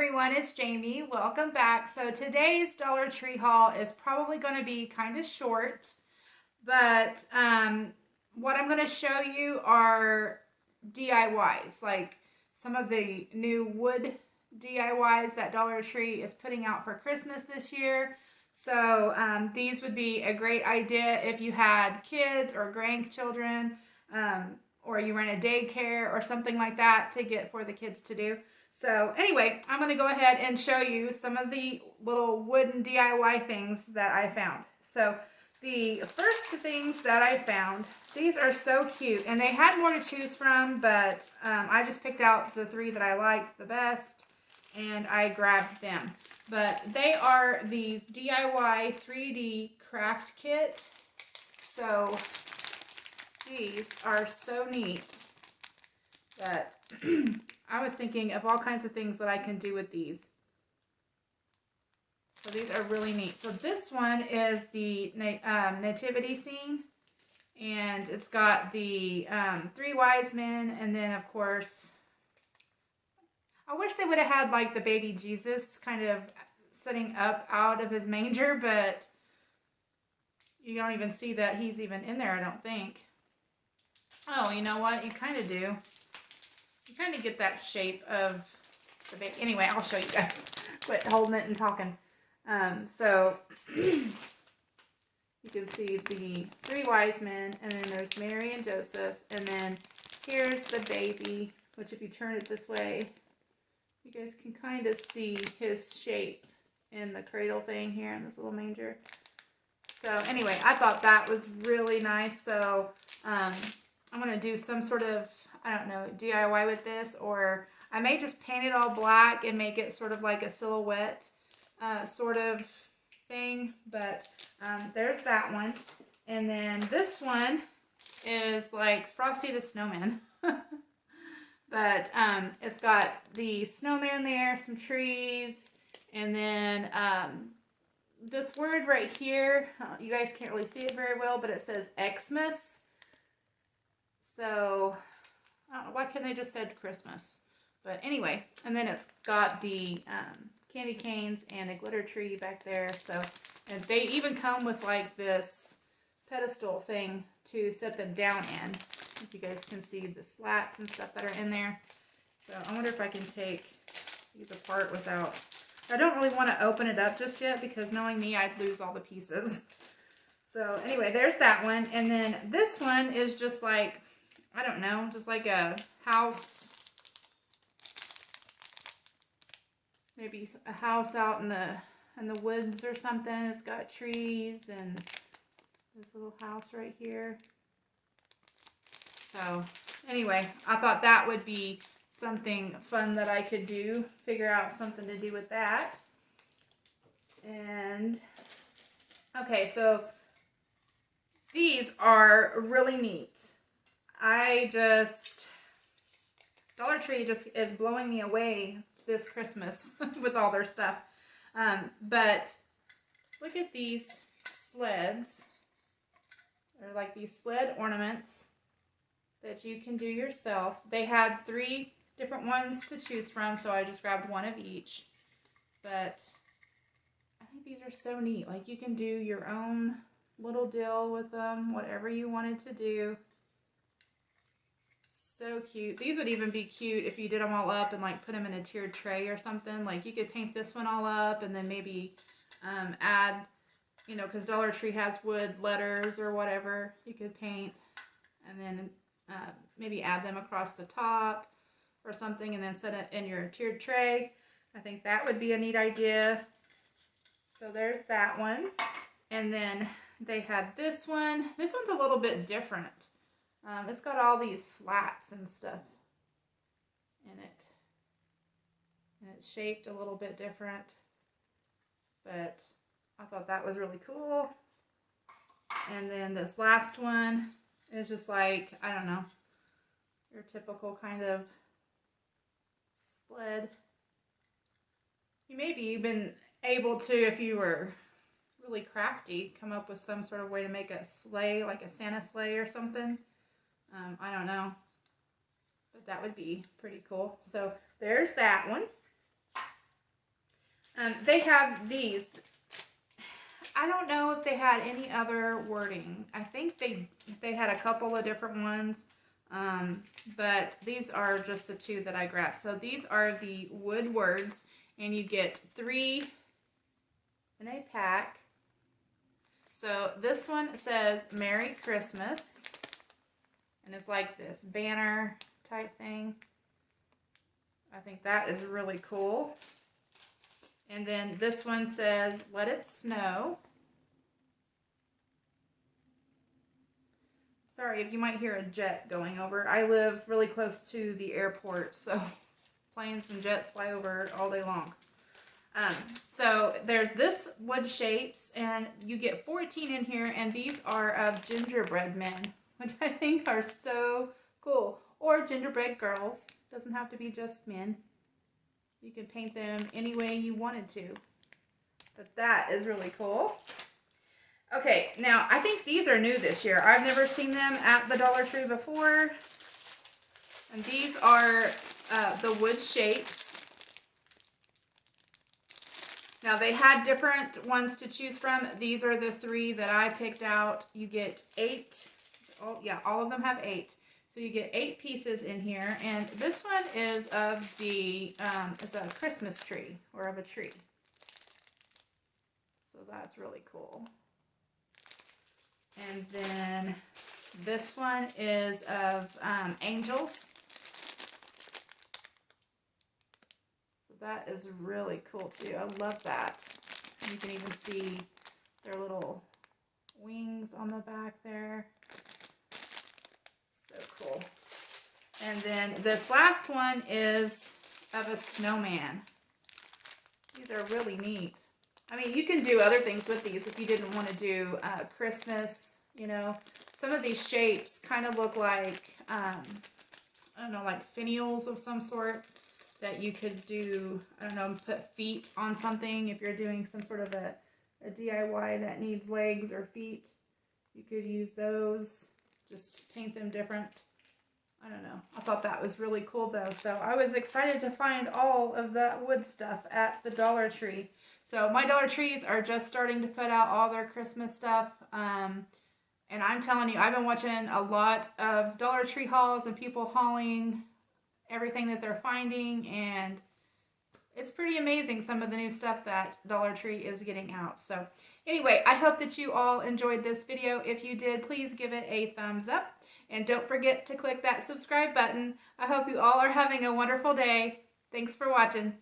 everyone, it's Jamie. Welcome back. So today's Dollar Tree haul is probably going to be kind of short, but what I'm going to show you are DIYs, like some of the new wood DIYs that Dollar Tree is putting out for Christmas this year. So these would be a great idea if you had kids or grandchildren, or you ran a daycare or something like that to get for the kids to do. So anyway, I'm going to go ahead and show you some of the little wooden DIY things that I found. So the first things that I found, these are so cute, and they had more to choose from, but I just picked out the three that I liked the best, and I grabbed them. But they are these DIY 3D craft kit. So these are so neat that I was thinking of all kinds of things that I can do with these. So these are really neat. So this one is the Nativity Scene, and it's got the three wise men, and then of course, I wish they would have had like the baby Jesus kind of sitting up out of his manger, but you don't even see that he's even in there, I don't think. Oh, you know what? You kind of do. You kind of get that shape of the baby. Anyway, I'll show you guys. Quit holding it and talking. So you can see the three wise men, and then there's Mary and Joseph, and then here's the baby, which if you turn it this way, you guys can kind of see his shape in the cradle thing here in this little manger. So anyway, I thought that was really nice. So I'm going to do some sort of, I don't know, DIY with this, or I may just paint it all black and make it sort of like a silhouette sort of thing. But there's that one. And then this one is like Frosty the Snowman. But it's got the snowman there, some trees, and then this word right here, you guys can't really see it very well, but it says Xmas. So, I don't know, why couldn't they just said Christmas? But anyway, and then it's got the candy canes and a glitter tree back there. So, and they even come with like this pedestal thing to set them down in. If you guys can see the slats and stuff that are in there. So I wonder if I can take these apart without, I don't really want to open it up just yet because knowing me, I'd lose all the pieces. So anyway, there's that one. And then this one is just like, I don't know, just like a house, maybe a house out in the woods or something. It's got trees and this little house right here. So anyway, I thought that would be something fun that I could do, figure out something to do with that. And okay, so these are really neat. Dollar Tree just is blowing me away this Christmas with all their stuff. But look at these sleds. They're like these sled ornaments that you can do yourself. They had 3 different ones to choose from, so I just grabbed one of each. But I think these are so neat. Like you can do your own little deal with them, whatever you wanted to do. So cute. These would even be cute if you did them all up and like put them in a tiered tray or something. Like you could paint this one all up and then maybe add, you know, because Dollar Tree has wood letters or whatever you could paint, and then maybe add them across the top or something and then set it in your tiered tray. I think that would be a neat idea. So there's that one. And then they had this one. This one's a little bit different. It's got all these slats and stuff in it. And it's shaped a little bit different. But I thought that was really cool. And then this last one is just like, I don't know, your typical kind of sled. You maybe even able to, if you were really crafty, come up with some sort of way to make a sleigh, like a Santa sleigh or something. I don't know, but that would be pretty cool. So there's that one. They have these. I don't know if they had any other wording. I think they had a couple of different ones. But these are just the two that I grabbed. So these are the wood words, and you get 3 in a pack. So this one says Merry Christmas, and it's like this banner type thing. I think that is really cool. And then this one says Let It Snow. Sorry if you might hear a jet going over. I live really close to the airport, so planes and jets fly over all day long. So there's this wood shapes, and you get 14 in here, and these are of gingerbread men, which I think are so cool. Or gingerbread girls. Doesn't have to be just men. You can paint them any way you wanted to. But that is really cool. Okay, now I think these are new this year. I've never seen them at the Dollar Tree before. And these are the wood shapes. Now they had different ones to choose from. These are the 3 that I picked out. You get 8. Oh, yeah, all of them have 8. So you get 8 pieces in here. And this one is of the, it's a Christmas tree, or of a tree. So that's really cool. And then this one is of angels. So that is really cool too. I love that. You can even see their little wings on the back there. So cool. And then this last one is of a snowman. These are really neat. I mean, you can do other things with these if you didn't want to do Christmas, you know. Some of these shapes kind of look like, I don't know, like finials of some sort that you could do, I don't know, put feet on something if you're doing some sort of a DIY that needs legs or feet. You could use those, just paint them different. I don't know. I thought that was really cool though. So I was excited to find all of that wood stuff at the Dollar Tree. So my Dollar Trees are just starting to put out all their Christmas stuff. And I'm telling you, I've been watching a lot of Dollar Tree hauls and people hauling everything that they're finding. And it's pretty amazing some of the new stuff that Dollar Tree is getting out. So anyway, I hope that you all enjoyed this video. If you did, please give it a thumbs up. And don't forget to click that subscribe button. I hope you all are having a wonderful day. Thanks for watching.